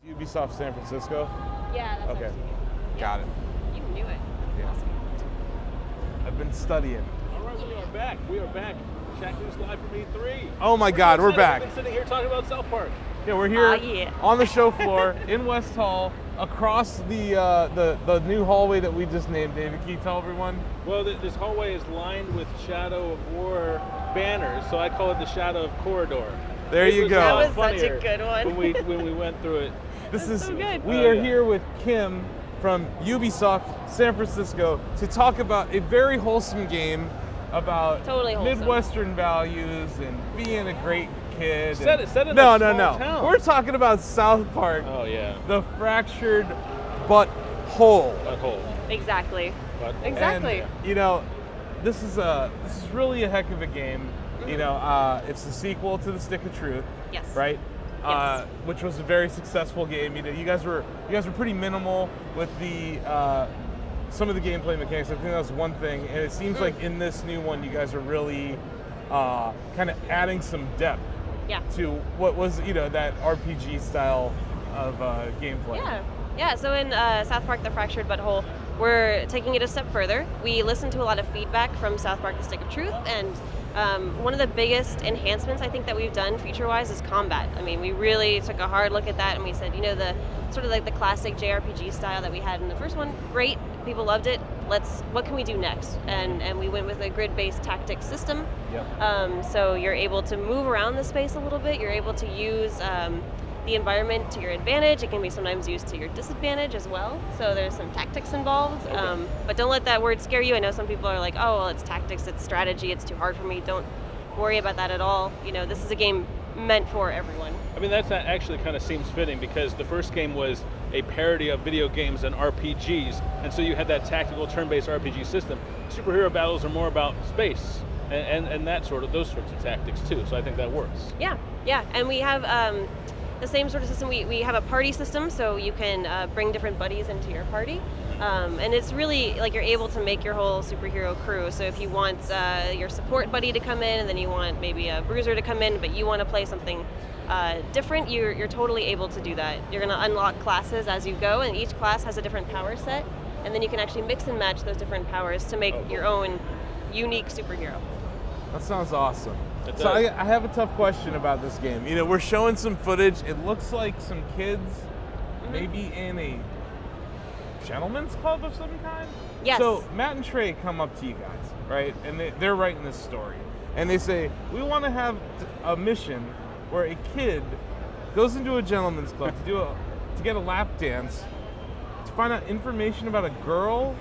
Ubisoft San Francisco? Yeah, that's Okay. Yep. Got it. You knew it. That's Yeah. awesome. I've been studying. All right, we are back. We are back. Shacknews live from E3. Oh my God, we're back. We've been sitting here talking about South Park. Yeah, we're here yeah. on the show floor in West Hall, across the new hallway that we just named. David, can you tell everyone? Well, this hallway is lined with Shadow of War banners, so I call it the Shadow of Corridor. There you go. That was such a funnier good one. when we went through it. This That's is so good. we Oh, are yeah. here with Kim from Ubisoft San Francisco to talk about a very wholesome game about Totally wholesome. Midwestern values and being a great kid. Set and- in no, a no, small no. town. We're talking about South Park, Oh yeah, the fractured but whole. butthole. Exactly. Butthole. Exactly. And, you know, this is really a heck of a game. You know, it's the sequel to The Stick of Truth, Yes. right? Yes. Which was a very successful game. You know, you guys were pretty minimal with the some of the gameplay mechanics. I think that was one thing, and it seems like in this new one, you guys are really kind of adding some depth Yeah. to what was, you know, that RPG style of gameplay. Yeah. Yeah. So in South Park: The Fractured Butthole, we're taking it a step further. We listened to a lot of feedback from South Park: The Stick of Truth, and one of the biggest enhancements I think that we've done feature-wise is combat. I mean, we really took a hard look at that, and we said, you know, the sort of like the classic JRPG style that we had in the first one, great, people loved it. What can we do next? And we went with a grid-based tactics system. Yep. So you're able to move around the space a little bit. You're able to use the environment to your advantage. It can be sometimes used to your disadvantage as well. So there's some tactics involved. But don't let that word scare you. I know some people are like, oh, well, it's tactics, it's strategy, it's too hard for me. Don't worry about that at all. You know, this is a game meant for everyone. I mean, that actually kind of seems fitting because the first game was a parody of video games and RPGs, and so you had that tactical turn-based RPG system. Superhero battles are more about space and those sorts of tactics too. So I think that works. Yeah, and we have the same sort of system. We have a party system, so you can bring different buddies into your party. And it's really like you're able to make your whole superhero crew. So if you want your support buddy to come in, and then you want maybe a bruiser to come in, but you want to play something different, you're totally able to do that. You're going to unlock classes as you go, and each class has a different power set, and then you can actually mix and match those different powers to make your own unique superhero. That sounds awesome. It So does. I have a tough question about this game. You know, we're showing some footage. It looks like some kids maybe in a gentleman's club of some kind. Yes. So Matt and Trey come up to you guys, right? And they're writing this story. And they say, we want to have a mission where a kid goes into a gentleman's club to get a lap dance, to find out information about a girl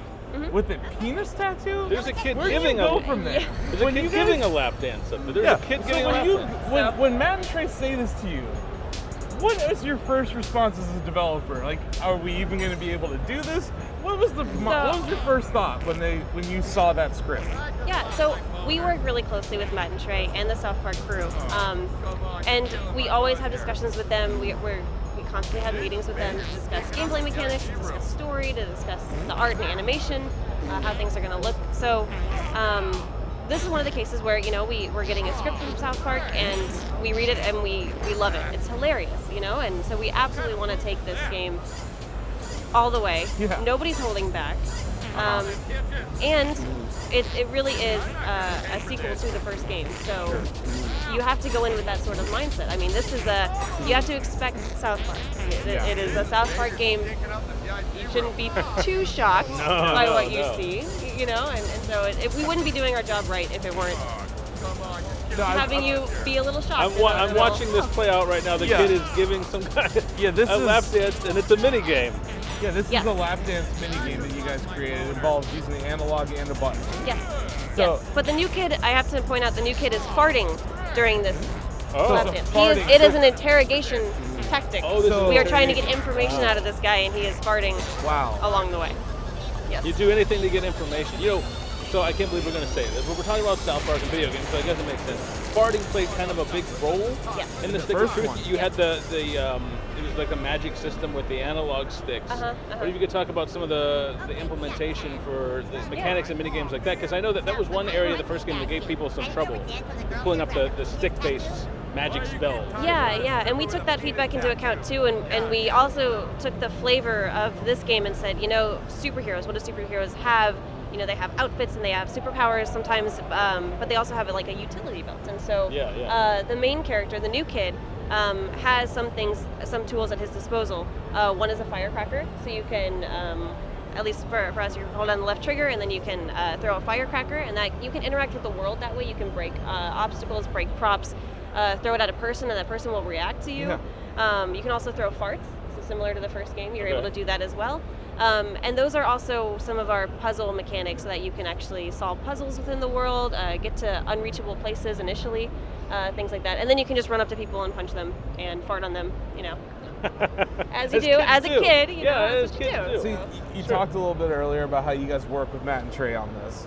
with a penis tattoo? There's a kid Where do giving you go from there? There's a kid giving a lap dance up there. There's a kid so giving a lap dance. when Matt and Trey say this to you, what is your first response as a developer? Like, are we even going to be able to do this? What was your first thought when you saw that script? Yeah, so we work really closely with Matt and Trey and the South Park crew, and we always have discussions with them. We constantly have meetings with them to discuss gameplay mechanics, to discuss story, to discuss the art and animation, how things are going to look. So this is one of the cases where, you know, we're getting a script from South Park and we read it and we love it. It's hilarious, you know, and so we absolutely want to take this game all the way. Yeah. Nobody's holding back. And it really is a sequel to the first game. So you have to go in with that sort of mindset. I mean, you have to expect South Park. It is a South Park game. You shouldn't be too shocked by what you see, you know, and so we wouldn't be doing our job right if it weren't having you be a little shocked. I'm watching this play out right now. The kid is giving some kind of a lap dance, and it's a mini game. Yeah, this is a lap dance minigame that you guys created. It involves using the analog and a button. Yes. So- yes. But the new kid, I have to point out, the new kid is farting during this lap dance. farting. It is an interrogation tactic. Oh, this is We are trying to get information out of this guy, and he is farting along the way. Yes. You do anything to get information. You know, so I can't believe we're going to say this, but we're talking about South Park and video games, so I guess it makes sense. Farting played kind of a big role in the Stick of first Truth. one. You had it was like a magic system with the analog sticks. What if you could talk about some of the implementation for the mechanics and minigames like that? Because I know that was one area of the first game that gave people some trouble, pulling up the stick-based magic spells. Yeah, and we took that feedback into account too, and we also took the flavor of this game and said, superheroes, what do superheroes have? They have outfits and they have superpowers sometimes, but they also have like a utility belt. And so the main character, the new kid, has some tools at his disposal. One is a firecracker, so you can, at least for us, you can hold down the left trigger and then you can throw a firecracker, and that you can interact with the world that way. You can break obstacles, break props, throw it at a person, and that person will react to you. You can also throw farts, so similar to the first game, you're able to do that as well. And those are also some of our puzzle mechanics, so that you can actually solve puzzles within the world, get to unreachable places initially, things like that. And then you can just run up to people and punch them and fart on them, as you do as a kid. That's what you do. See, you talked a little bit earlier about how you guys work with Matt and Trey on this.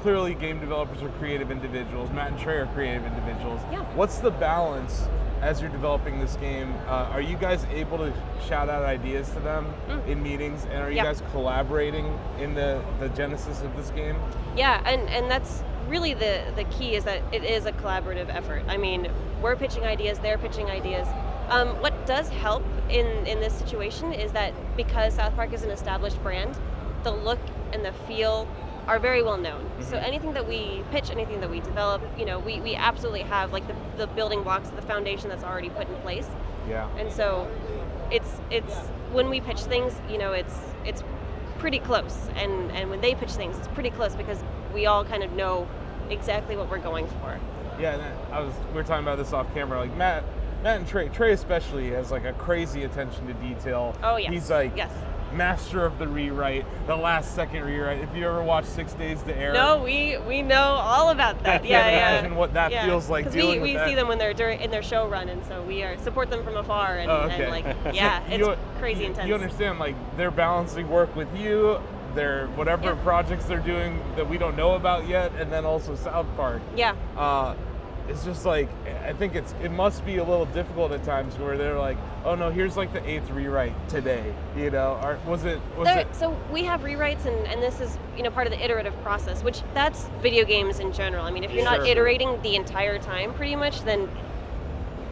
Clearly, game developers are creative individuals. Matt and Trey are creative individuals. Yeah. What's the balance as you're developing this game? Are you guys able to shout out ideas to them in meetings, and are you guys collaborating in the genesis of this game? Yeah, and that's really the key, is that it is a collaborative effort. I mean, we're pitching ideas, they're pitching ideas. What does help in this situation is that because South Park is an established brand, the look and the feel are very well known. So anything that we pitch, anything that we develop, we absolutely have like the building blocks, the foundation that's already put in place. Yeah. And so it's when we pitch things, it's pretty close, and when they pitch things, it's pretty close, because we all kind of know exactly what we're going for. Yeah, and we were talking about this off camera. Like Matt and Trey especially has like a crazy attention to detail. Oh yes. He's like master of the rewrite, the last second rewrite. If you ever watch 6 Days to Air. No, we know all about that. I can't imagine what that feels like. Because we see them when they're in their show run, and so we support them from afar, and, and like it's crazy intense. You understand, like they're balancing work with you, their whatever projects they're doing that we don't know about yet, and then also South Park. Yeah. It's just like, I think it must be a little difficult at times where they're like, oh no, here's like the 8th rewrite today, or was it? So we have rewrites, and this is part of the iterative process, which that's video games in general. I mean, if you're not iterating the entire time pretty much, then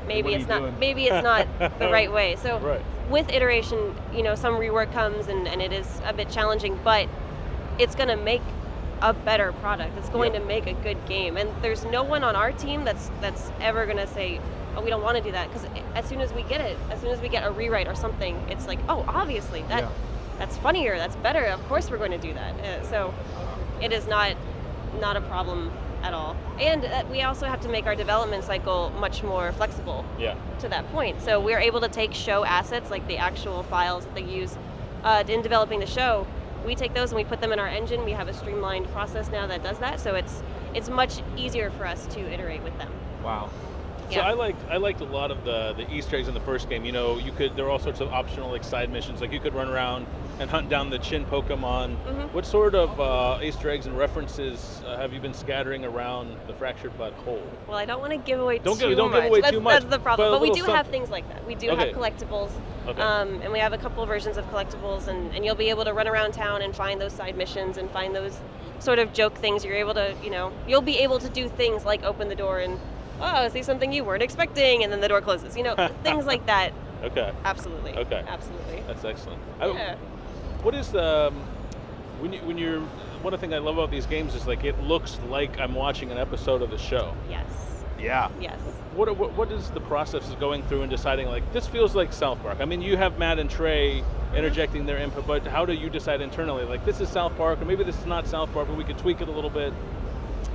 maybe it's not the right way. So with iteration, some rework comes and it is a bit challenging, but it's going to make a better product. It's going to make a good game, and there's no one on our team that's ever going to say, oh, we don't want to do that, because as soon as we get a rewrite or something, it's like, oh, obviously that's funnier, that's better, of course we're going to do that. So it is not a problem at all. And we also have to make our development cycle much more flexible to that point. So we're able to take show assets, like the actual files that they use in developing the show. We take those and we put them in our engine. We have a streamlined process now that does that, so it's much easier for us to iterate with them. Wow. So I liked a lot of the Easter eggs in the first game. There were all sorts of optional like side missions. Like you could run around and hunt down the Chin Pokemon. What sort of Easter eggs and references have you been scattering around the Fractured But Whole? Well, I don't want to give away too much. Don't give away too much. That's the problem. But we do have things like that. We do have collectibles. Okay. And we have a couple of versions of collectibles, and you'll be able to run around town and find those side missions and find those sort of joke things. You're able to, you'll be able to do things like open the door and, oh, see something you weren't expecting, and then the door closes. Things like that. Okay. Absolutely. Okay. Absolutely. That's excellent. Yeah. What is when you're one of the things I love about these games is like it looks like I'm watching an episode of the show. Yes. Yeah. Yes. What is the process of going through and deciding like this feels like South Park? I mean, you have Matt and Trey interjecting their input, but how do you decide internally like this is South Park, or maybe this is not South Park, but we could tweak it a little bit?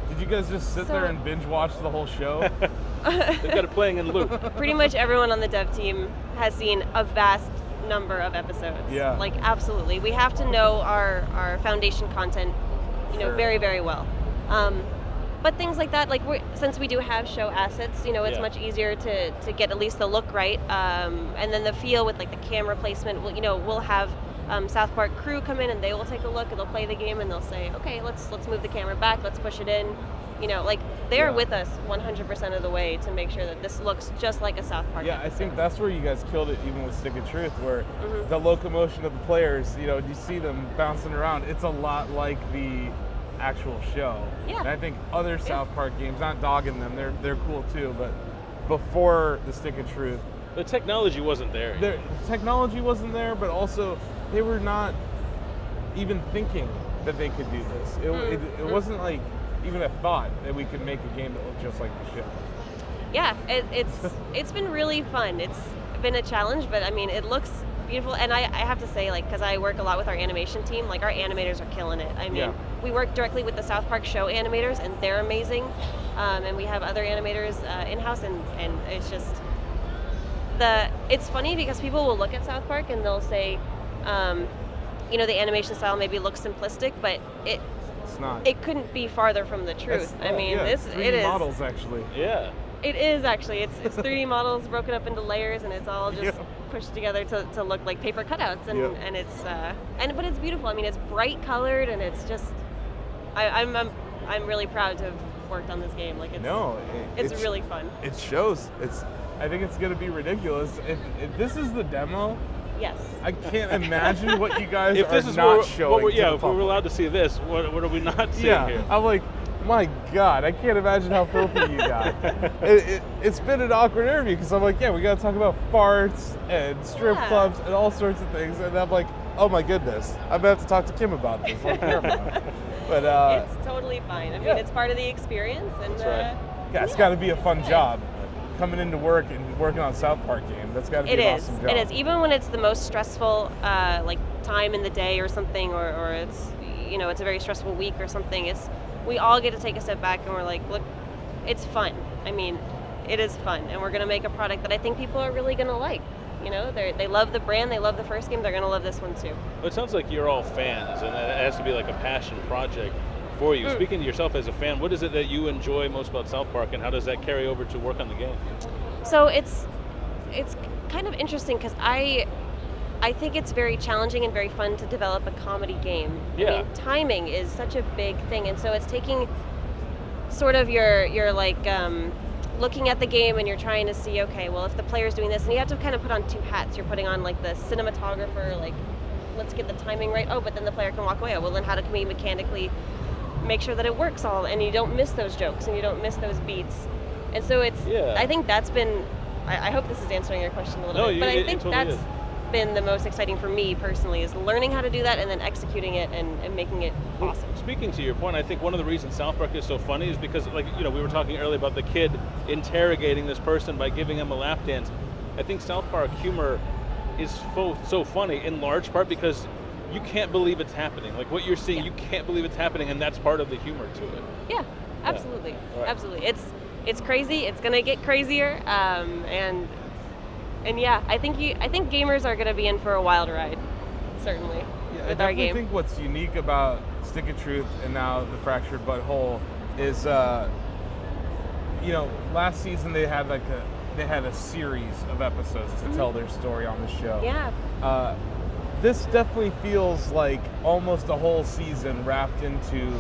Did you guys just sit there and binge watch the whole show? They've got it playing in loop. Pretty much everyone on the dev team has seen a vast number of episodes. Yeah. Like absolutely. We have to know our foundation content, very, very well. But things like that, like since we do have show assets, it's much easier to get at least the look right, and then the feel with like the camera placement. We'll have South Park crew come in and they will take a look and they'll play the game and they'll say, okay, let's move the camera back, let's push it in. They're with us 100% of the way to make sure that this looks just like a South Park episode. I think that's where you guys killed it, even with Stick of Truth, where the locomotion of the players, you see them bouncing around. It's a lot like the actual show. Yeah. And I think other South Park games, not dogging them, they're cool too, but before the Stick of Truth. The technology wasn't there. The technology wasn't there, but also they were not even thinking that they could do this. It wasn't like even a thought that we could make a game that looked just like the show. Yeah, it's been really fun. It's been a challenge, but I mean, it looks beautiful. And I have to say, like, because I work a lot with our animation team, like our animators are killing it. I mean, we work directly with the South Park show animators, and they're amazing. And we have other animators in-house, and it's just it's funny because people will look at South Park and they'll say, the animation style maybe looks simplistic, but it's not. It couldn't be farther from the truth. I mean, it is models actually. Yeah. It is actually. It's 3D models broken up into layers, and it's all just pushed together to look like paper cutouts, and it's but it's beautiful. I mean, it's bright colored, and it's just I'm really proud to have worked on this game. Like it's really fun. It shows. I think it's gonna be ridiculous. If this is the demo. Yes. I can't imagine what you guys if this are is not showing. If we're allowed to see this, what are we not seeing here? I'm like, my God, I can't imagine how filthy you got. It's been an awkward interview because I'm like, we got to talk about farts and strip clubs and all sorts of things, and I'm like, oh my goodness, I'm gonna have to talk to Kim about this on camera. But it's totally fine. I mean, it's part of the experience, and that's right. It's got to be a fun job. Coming into work and working on South Park game, that's got to be an awesome job. It is. Even when it's the most stressful, like time in the day or something, or it's it's a very stressful week or something. We all get to take a step back and we're like, look, it's fun. I mean, it is fun, and we're gonna make a product that I think people are really gonna like. They love the brand, they love the first game, they're gonna love this one too. Well, it sounds like you're all fans, and it has to be like a passion project for you. Speaking to yourself as a fan, what is it that you enjoy most about South Park, and how does that carry over to work on the game? So it's kind of interesting because I think it's very challenging and very fun to develop a comedy game. Yeah. I mean, timing is such a big thing, and so it's taking sort of your like looking at the game and you're trying to see, okay, well, if the player's doing this, and you have to kind of put on two hats. You're putting on like the cinematographer, like let's get the timing right. Oh, but then the player can walk away. Oh, well, then how can we mechanically make sure that it works all, and you don't miss those jokes and you don't miss those beats. And so I think that's been, I hope this is answering your question a little bit, but I think that's been the most exciting for me personally, is learning how to do that and then executing it and making it awesome. Speaking to your point, I think one of the reasons South Park is so funny is because, we were talking earlier about the kid interrogating this person by giving him a lap dance. I think South Park humor is so funny in large part because you can't believe it's happening. Like what you're seeing, you can't believe it's happening, and that's part of the humor to it. Yeah, absolutely. Right. Absolutely. It's crazy. It's gonna get crazier. And I think gamers are gonna be in for a wild ride, certainly. Yeah, with I our game. think what's unique about Stick of Truth and now the Fractured Butthole is, last season they had a series of episodes to tell their story on the show. Yeah. This definitely feels like almost a whole season wrapped into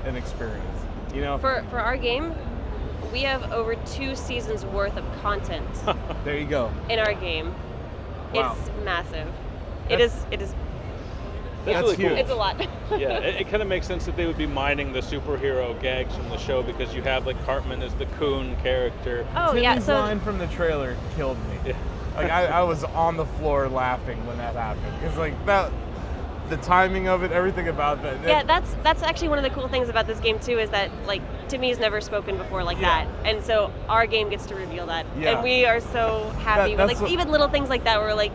an experience. For our game, we have over 2 seasons worth of content. There you go. In our game. Wow. It's massive. It is. That's huge. really cool. It's a lot. Yeah, it kind of makes sense that they would be mining the superhero gags from the show because you have like Cartman as the coon character. Oh Timmy's yeah. So line from the trailer killed me. Yeah. Like I was on the floor laughing when that happened because the timing of it, everything about that. Yeah, that's actually one of the cool things about this game too, is that like Timmy's never spoken before like that, and so our game gets to reveal that, and we are so happy. Even little things like that, we're like,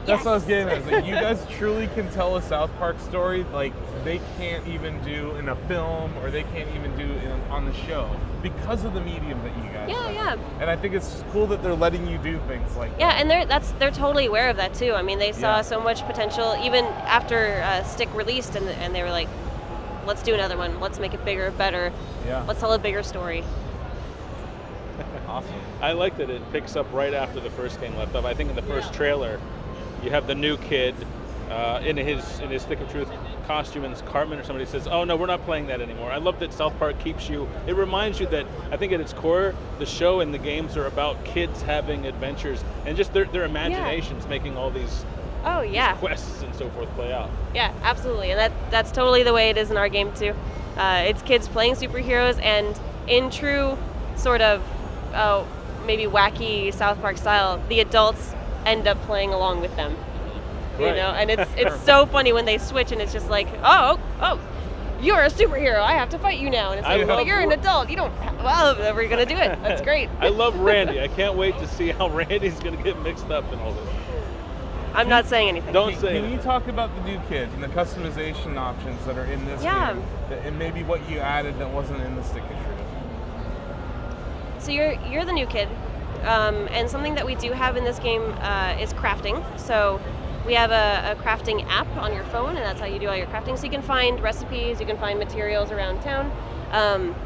that's what I was getting at. Like, you guys truly can tell a South Park story like they can't even do in a film, or they can't even do on the show because of the medium that you guys have. Yeah. And I think it's cool that they're letting you do things like that. Yeah, and they're totally aware of that too. I mean, they saw so much potential even after Stick released, and they were like, let's do another one. Let's make it bigger, better. Yeah. Let's tell a bigger story. Awesome. I like that it picks up right after the first game left off. I think in the first trailer, you have the new kid in his Stick of Truth costume, and it's Cartman or somebody says, oh no, we're not playing that anymore. I love that South Park keeps you, it reminds you that I think at its core, the show and the games are about kids having adventures and just their imaginations making all these quests and so forth play out. Yeah, absolutely, and that's totally the way it is in our game too. It's kids playing superheroes, and in true sort of maybe wacky South Park style, the adults end up playing along with them. You Right. know, and it's so funny when they switch and it's just like, oh, you're a superhero. I have to fight you now. And it's I like, love but you're an adult. You don't. Well, we're gonna do it. That's great. I love Randy. I can't wait to see how Randy's going to get mixed up in all this. I'm not saying anything. Don't Can say you anything. talk about the new kid and the customization options that are in this Yeah. game, and maybe what you added that wasn't in the Stick of Truth? So you're the new kid, and something that we do have in this game is crafting. So we have a crafting app on your phone, and that's how you do all your crafting. So you can find recipes, you can find materials around town,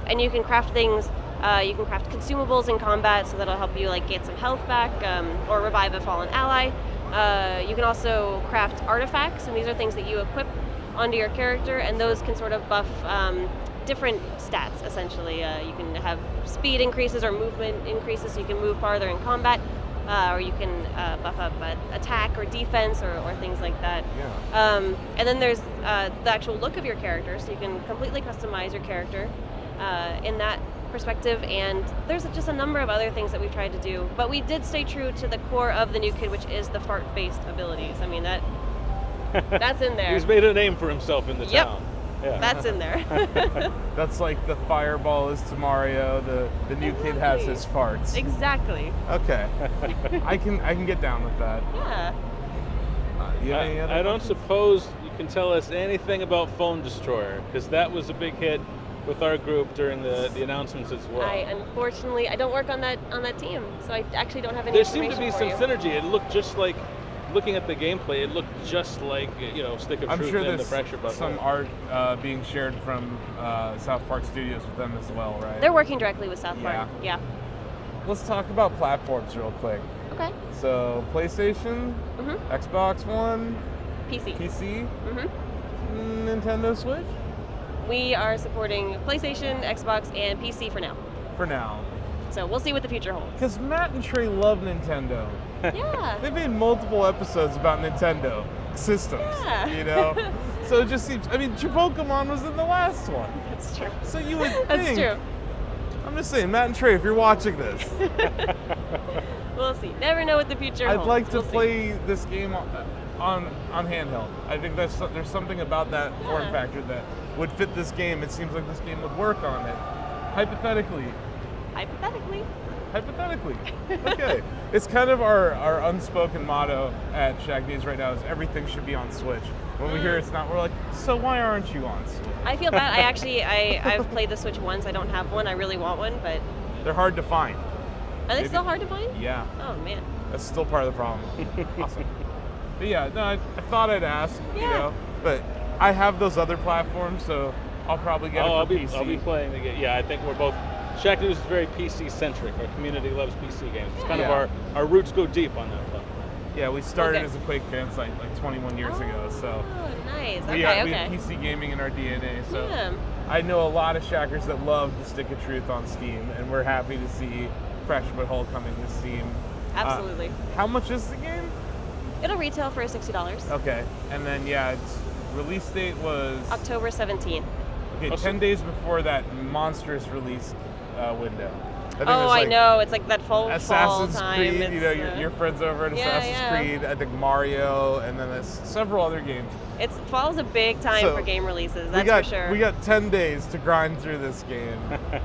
and you can craft things. You can craft consumables in combat, so that'll help you like get some health back or revive a fallen ally. You can also craft artifacts, and these are things that you equip onto your character, and those can sort of buff different stats, essentially. You can have speed increases or movement increases, so you can move farther in combat, or you can buff up attack or defense or things like that. Yeah. And then there's the actual look of your character, so you can completely customize your character in that perspective, and there's just a number of other things that we've tried to do, but we did stay true to the core of the new kid, which is the fart-based abilities. I mean, that's in there. He's made a name for himself in the Yep. town. Yeah. That's in there. That's like the fireball is to Mario. The new kid has his farts. Exactly. Okay, I can get down with that. Yeah. You have any other I don't questions? suppose you can tell us anything about Phone Destroyer, because that was a big hit with our group during the announcements as well. Unfortunately, I don't work on that team, so I actually don't have any There seemed information to be for some you. synergy. It looked just like, looking at the gameplay, it looked just like, Stick of I'm Truth sure and the there's Fracture Butthole. some art being shared from South Park Studios with them as well, right? They're working directly with South Park. Yeah. Yeah. Let's talk about platforms real quick. Okay. So PlayStation, Mhm. Xbox One, PC. PC, Mhm. Nintendo Switch We are supporting PlayStation, Xbox, and PC for now. for now. So we'll see what the future holds. Because Matt and Trey love Nintendo. Yeah. They've made multiple episodes about Nintendo systems, Yeah. you know? So it just seems, I mean, your Pokemon was in the last one. That's true. So you would think. That's true. I'm just saying, Matt and Trey, if you're watching this, We'll see. Never know what the future holds. I'd like to We'll see. play this game on handheld. I think there's something about that form Yeah. factor that would fit this game. It seems like this game would work on it. Hypothetically. Hypothetically. Okay. It's kind of our unspoken motto at Shacknews right now is everything should be on Switch. When we hear it's not, we're like, so why aren't you on Switch? I feel bad. I've played the Switch once. I don't have one. I really want one, but They're hard to find. are they Maybe- still hard to find? Yeah. Oh man. That's still part of the problem. Awesome. But yeah, no, I thought I'd ask, you Yeah. know, but I have those other platforms, so I'll probably get it for PC. I'll be playing the game. Yeah, I think we're both. Shacknews is very PC centric. Our community loves PC games. It's kind Yeah. of our roots go deep on that platform. Yeah, we started Okay. as a Quake fan site like 21 years ago, so Oh, nice. we Okay, have okay. PC gaming in our DNA. So Yeah. I know a lot of Shackers that love the Stick of Truth on Steam, and we're happy to see Fracture Butthole coming to Steam. Absolutely. How much is the game? It'll retail for $60. Okay, and then yeah, its release date was October 17th. okay, Awesome. 10 days before that monstrous release window. I think it Oh, was, I like, know. It's like that fall Assassin's time. Creed, you It's, know, your friends over at yeah, Assassin's yeah. Creed, I think Mario, and then there's several other games. Fall's a big time So, for game releases. we That's got for sure. we got 10 days to grind through this game. I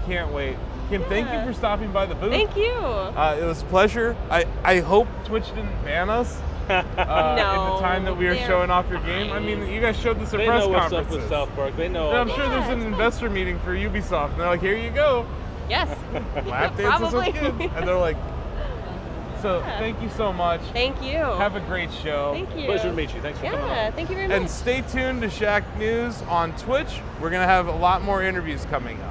can't wait. Kim, thank you Yeah. for stopping by the booth. Thank you. It was a pleasure. I hope Twitch didn't ban us in the time that we were they're showing off your game. I mean, you guys showed this at They press know what's up conferences. with South Park. They know. And I'm all sure that. there's Yeah, an it's investor meeting for Ubisoft, and they're like, here you go, Yes. lap dances with Probably. kids. And they're like, so Yeah. thank you so much. Thank you. Have a great show. Thank you. Pleasure to meet you. Thanks for coming Yeah, on. thank you very much. And stay tuned to Shack News on Twitch. We're going to have a lot more interviews coming up.